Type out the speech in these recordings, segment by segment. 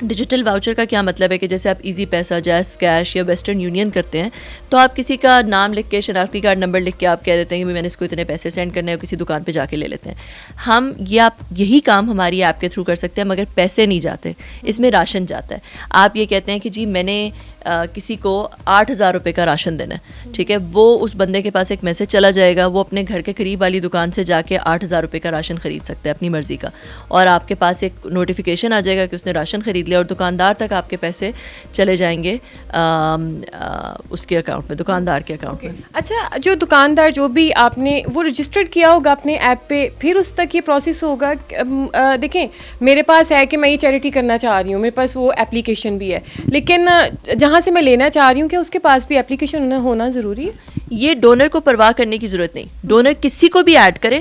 Digital voucher کا کیا مطلب ہے کہ جیسے آپ ایزی پیسہ، جیز کیش یا ویسٹرن یونین کرتے ہیں تو آپ کسی کا نام لکھ کے، شناختی کارڈ نمبر لکھ کے آپ کہہ دیتے ہیں کہ میں نے اس کو اتنے پیسے سینڈ کرنے ہیں، کسی دکان پہ جا کے لے لیتے ہیں. ہم یہی کام ہماری ایپ کے تھرو کر سکتے ہیں، مگر پیسے نہیں جاتے، اس میں راشن جاتا ہے. آپ یہ کہتے ہیں کہ جی میں نے کسی کو 8,000 روپے کا راشن دینا ہے، ٹھیک ہے، وہ اس بندے کے پاس ایک میسج چلا جائے گا، وہ اپنے گھر کے قریب والی دکان سے جا کے 8,000 روپے کا راشن خرید سکتا ہے اپنی مرضی کا، اور آپ کے پاس ایک نوٹیفیکیشن آ جائے گا کہ اس نے راشن خرید لیا، اور دکاندار تک آپ کے پیسے چلے جائیں گے اس کے اکاؤنٹ میں، دکاندار کے اکاؤنٹ میں. اچھا، جو دکاندار جو بھی آپ نے وہ رجسٹرڈ کیا ہوگا اپنے ایپ پہ، پھر اس تک یہ پروسیس ہوگا. دیکھیں میرے پاس ہے کہ میں یہ چیریٹی کرنا چاہ رہی ہوں، میرے پاس وہ اپلیکیشن بھی ہے، لیکن جہاں سے میں لینا چاہ رہی ہوں کہ اس کے پاس بھی اپلیکیشن ہونا ضروری ہے. یہ ڈونر کو پرواہ کرنے کی ضرورت نہیں، ڈونر کسی کو بھی ایڈ کرے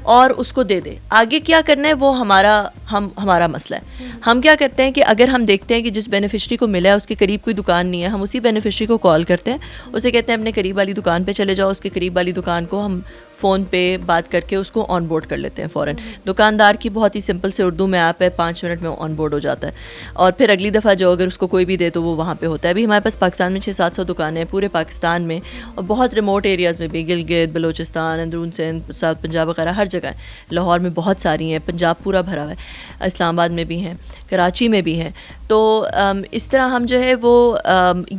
اور اس کو دے دے. آگے کیا کرنا ہے وہ ہمارا مسئلہ ہے. ہم کیا کرتے ہیں کہ اگر ہم دیکھتے ہیں کہ جس بینیفیشری کو ملا ہے اس کے قریب کوئی دکان نہیں ہے، ہم اسی بینیفیشری کو کال کرتے ہیں، اسے کہتے ہیں اپنے قریب والی دکان پہ چلے جاؤ. اس کے قریب والی دکان کو ہم فون پہ بات کر کے اس کو آن بورڈ کر لیتے ہیں فوراً. دکاندار کی بہت ہی سمپل سے اردو میں ایپ ہے، 5 منٹ میں آن بورڈ ہو جاتا ہے، اور پھر اگلی دفعہ جو اگر اس کو کوئی بھی دے تو وہ وہاں پہ ہوتا ہے. ابھی ہمارے پاس پاکستان میں 600-700 دکانیں ہیں پورے پاکستان میں، اور بہت ریموٹ ایریاز میں بھی، گلگت بلوچستان، اندرون سندھ، ساؤتھ پنجاب وغیرہ ہر جگہ ہے. لاہور میں بہت ساری ہیں، پنجاب پورا بھرا ہوا ہے، اسلام آباد میں بھی ہیں، کراچی میں بھی ہیں. تو اس طرح ہم جو ہے وہ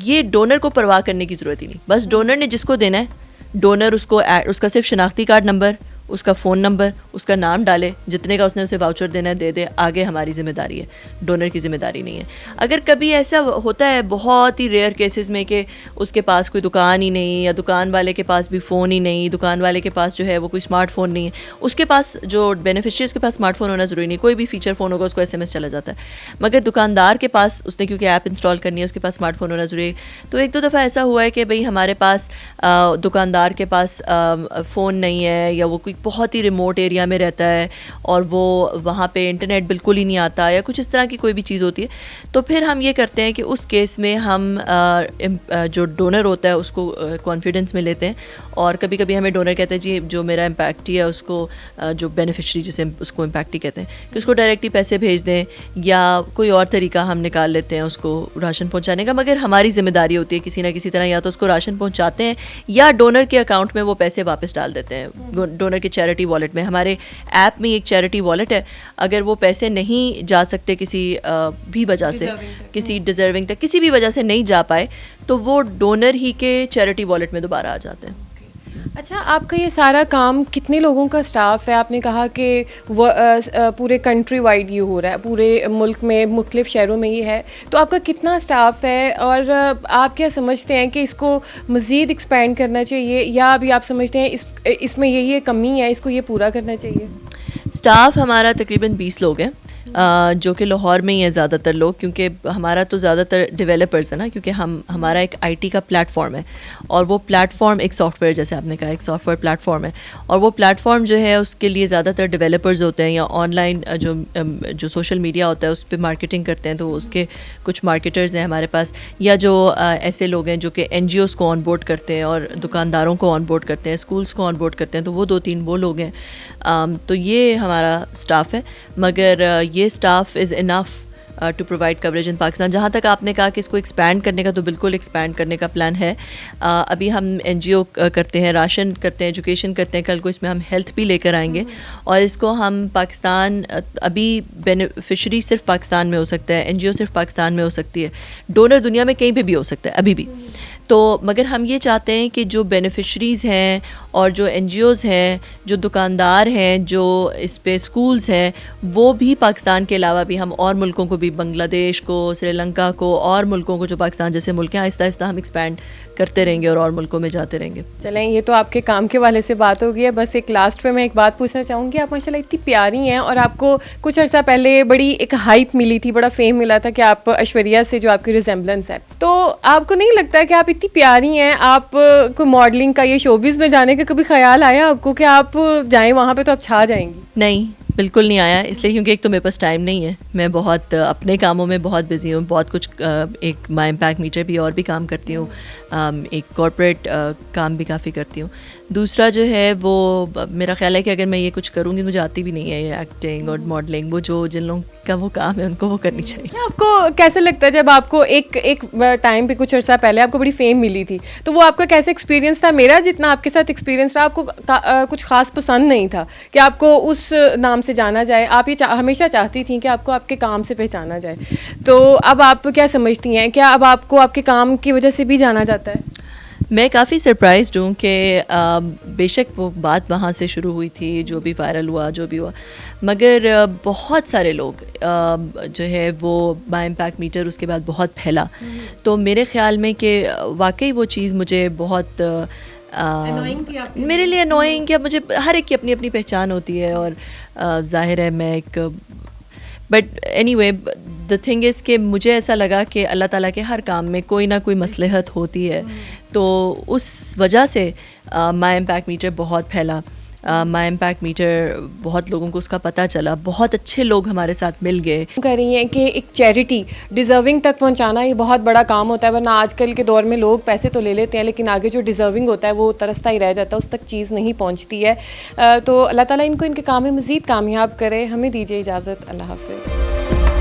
یہ ڈونر کو پرواہ کرنے کی ضرورت ہی نہیں. بس ڈونر نے جس کو دینا ہے، ڈونر اس کا صرف شناختی کارڈ نمبر، اس کا فون نمبر، اس کا نام ڈالے، جتنے کا اس نے اسے واؤچر دینا ہے دے دے. آگے ہماری ذمہ داری ہے، ڈونر کی ذمہ داری نہیں ہے. اگر کبھی ایسا ہوتا ہے بہت ہی ریئر کیسز میں کہ اس کے پاس کوئی دکان ہی نہیں، یا دکان والے کے پاس بھی فون ہی نہیں، دکان والے کے پاس جو ہے وہ کوئی اسمارٹ فون نہیں ہے، اس کے پاس جو بینیفیشری اس کے پاس اسمارٹ فون ہونا ضروری نہیں، کوئی بھی فیچر فون ہوگا اس کو SMS چلا جاتا ہے. مگر دکاندار کے پاس اس نے کیونکہ ایپ انسٹال کرنی ہے، اس کے پاس اسمارٹ فون ہونا ضروری ہے. تو ایک دو دفعہ ایسا ہوا ہے کہ بھئی ہمارے پاس دکاندار کے پاس فون نہیں ہے، یا وہ کوئی بہت ہی ریموٹ ایریا میں رہتا ہے اور وہ وہاں پہ انٹرنیٹ بالکل ہی نہیں آتا، یا کچھ اس طرح کی کوئی بھی چیز ہوتی ہے. تو پھر ہم یہ کرتے ہیں کہ اس کیس میں ہم جو ڈونر ہوتا ہے اس کو کانفیڈنس میں لیتے ہیں، اور کبھی کبھی ہمیں ڈونر کہتے ہیں جی جو میرا امپیکٹی ہے اس کو، جو بینیفیشری جسے اس کو امپیکٹی کہتے ہیں، کہ اس کو ڈائریکٹلی پیسے بھیج دیں، یا کوئی اور طریقہ ہم نکال لیتے ہیں اس کو راشن پہنچانے کا. مگر ہماری ذمہ داری ہوتی ہے کسی نہ کسی طرح یا تو اس کو راشن پہنچاتے ہیں، یا ڈونر کے اکاؤنٹ میں وہ پیسے واپس ڈال دیتے ہیں. ڈونر کے چیریٹی والٹ میں، ہمارے ایپ میں ایک چیریٹی والٹ ہے، اگر وہ پیسے نہیں جا سکتے کسی بھی وجہ سے، کسی ڈیزرونگ تک کسی بھی وجہ سے نہیں جا پائے، تو وہ ڈونر ہی کے چیریٹی والٹ میں دوبارہ آ جاتے ہیں. اچھا، آپ کا یہ سارا کام کتنے لوگوں کا اسٹاف ہے؟ آپ نے کہا کہ پورے کنٹری وائڈ یہ ہو رہا ہے، پورے ملک میں مختلف شہروں میں یہ ہے، تو آپ کا کتنا اسٹاف ہے، اور آپ کیا سمجھتے ہیں کہ اس کو مزید ایکسپینڈ کرنا چاہیے، یا ابھی آپ سمجھتے ہیں اس میں یہ کمی ہے، اس کو یہ پورا کرنا چاہیے؟ اسٹاف ہمارا تقریباً 20 لوگ ہیں، جو کہ لاہور میں ہی ہیں زیادہ تر لوگ، کیونکہ ہمارا تو زیادہ تر ڈیولپرز ہے نا، کیونکہ ہمارا ایک IT کا پلیٹ فارم ہے، اور وہ پلیٹ فارم ایک سافٹ ویئر، جیسے آپ نے کہا ایک سافٹ ویئر پلیٹ فارم ہے، اور وہ پلیٹ فارم جو ہے اس کے لیے زیادہ تر ڈیولپرز ہوتے ہیں، یا آن لائن جو سوشل میڈیا ہوتا ہے اس پہ مارکیٹنگ کرتے ہیں، تو اس کے کچھ مارکیٹرز ہیں ہمارے پاس، یا جو ایسے لوگ ہیں جو کہ NGOs کو آن بورڈ کرتے ہیں اور دکانداروں کو آن بورڈ کرتے ہیں، اسکولس کو آن بورڈ کرتے ہیں، تو وہ 2-3 وہ لوگ ہیں. تو یہ ہمارا اسٹاف ہے، مگر یہ staff is enough to provide coverage in Pakistan. جہاں تک آپ نے کہا کہ اس کو ایکسپینڈ کرنے کا، تو بالکل ایکسپینڈ کرنے کا پلان ہے. ابھی ہم NGO کرتے ہیں، راشن کرتے ہیں، ایجوکیشن کرتے ہیں، کل کو اس میں ہم ہیلتھ بھی لے کر آئیں گے، اور اس کو ہم پاکستان، ابھی بینیفیشری صرف پاکستان میں ہو سکتا ہے، NGO صرف پاکستان میں ہو سکتی ہے، ڈونر دنیا میں کہیں پہ بھی ہو سکتا ہے ابھی بھی. تو مگر ہم یہ چاہتے ہیں کہ جو بینیفیشریز ہیں اور جو NGOs ہیں، جو دکاندار ہیں، جو اس پہ اسکولز ہیں، وہ بھی پاکستان کے علاوہ بھی ہم اور ملکوں کو بھی، بنگلہ دیش کو، سری لنکا کو، اور ملکوں کو جو پاکستان جیسے ملک ہیں، آہستہ آہستہ ہم ایکسپینڈ کرتے رہیں گے اور ملکوں میں جاتے رہیں گے. چلیں، یہ تو آپ کے کام کے والے سے بات ہو گئی ہے. بس ایک لاسٹ پہ میں ایک بات پوچھنا چاہوں گی. آپ ماشاء اللہ اتنی پیاری ہیں، اور آپ کو کچھ عرصہ پہلے بڑی ایک ہائپ ملی تھی، بڑا فیم ملا تھا کہ آپ ایشوریا سے جو آپ کی ریزمبلنس ہے. تو آپ کو نہیں لگتا کہ آپ اتنی پیاری ہیں، آپ کو ماڈلنگ کا، یہ شوبز میں جانے کا کبھی خیال آیا آپ کو کہ آپ جائیں وہاں پہ تو آپ چھا جائیں گی؟ نہیں، بالکل نہیں آیا، اس لیے کیونکہ ایک تو میرے پاس ٹائم نہیں ہے، میں بہت اپنے کاموں میں بہت بزی ہوں، بہت کچھ ایک مائی امپیکٹ میٹر بھی اور بھی کام کرتی ہوں، ایک کارپوریٹ کام بھی کافی کرتی ہوں. دوسرا جو ہے وہ میرا خیال ہے کہ اگر میں یہ کچھ کروں گی، مجھے آتی بھی نہیں ہے یہ ایکٹنگ اور ماڈلنگ، وہ جو جن لوگوں کا وہ کام ہے ان کو وہ کرنی چاہیے. آپ کو کیسا لگتا ہے جب آپ کو ایک ٹائم پہ کچھ عرصہ پہلے آپ کو بڑی فیم ملی تھی، تو وہ آپ کا کیسا ایکسپیرینس تھا؟ میرا جتنا آپ کے ساتھ ایکسپیرینس رہا، آپ کو کچھ خاص پسند نہیں تھا کہ آپ کو اس نام سے جانا جائے، آپ یہ ہمیشہ چاہتی تھیں کہ آپ کو آپ کے کام سے پہچانا جائے. تو اب آپ کیا سمجھتی ہیں، کیا اب آپ کو آپ کے کام کی وجہ سے بھی جانا جاتا ہے؟ میں کافی سرپرائزڈ ہوں کہ بے شک وہ بات وہاں سے شروع ہوئی تھی، جو بھی وائرل ہوا جو بھی ہوا، مگر بہت سارے لوگ جو ہے وہ مائی امپیکٹ میٹر اس کے بعد بہت پھیلا. تو میرے خیال میں کہ واقعی وہ چیز مجھے بہت میرے لیے انوائنگ، کیا مجھے ہر ایک کی اپنی اپنی پہچان ہوتی ہے، اور ظاہر ہے میں ایک but any way the thing is کہ مجھے ایسا لگا کہ اللہ تعالیٰ کے ہر کام میں کوئی نہ کوئی مصلحت ہوتی ہے. تو اس وجہ سے مائی امپیکٹ میٹر بہت پھیلا. مائی امپیکٹ میٹر بہت لوگوں کو اس کا پتہ چلا، بہت اچھے لوگ ہمارے ساتھ مل گئے. کہہ رہی ہیں کہ ایک چیریٹی ڈیزرونگ تک پہنچانا یہ بہت بڑا کام ہوتا ہے، ورنہ آج کل کے دور میں لوگ پیسے تو لے لیتے ہیں لیکن آگے جو ڈیزرونگ ہوتا ہے وہ ترستا ہی رہ جاتا ہے، اس تک چیز نہیں پہنچتی ہے. تو اللہ تعالیٰ ان کو ان کے کام میں مزید کامیاب کرے. ہمیں دیجیے اجازت، اللہ حافظ.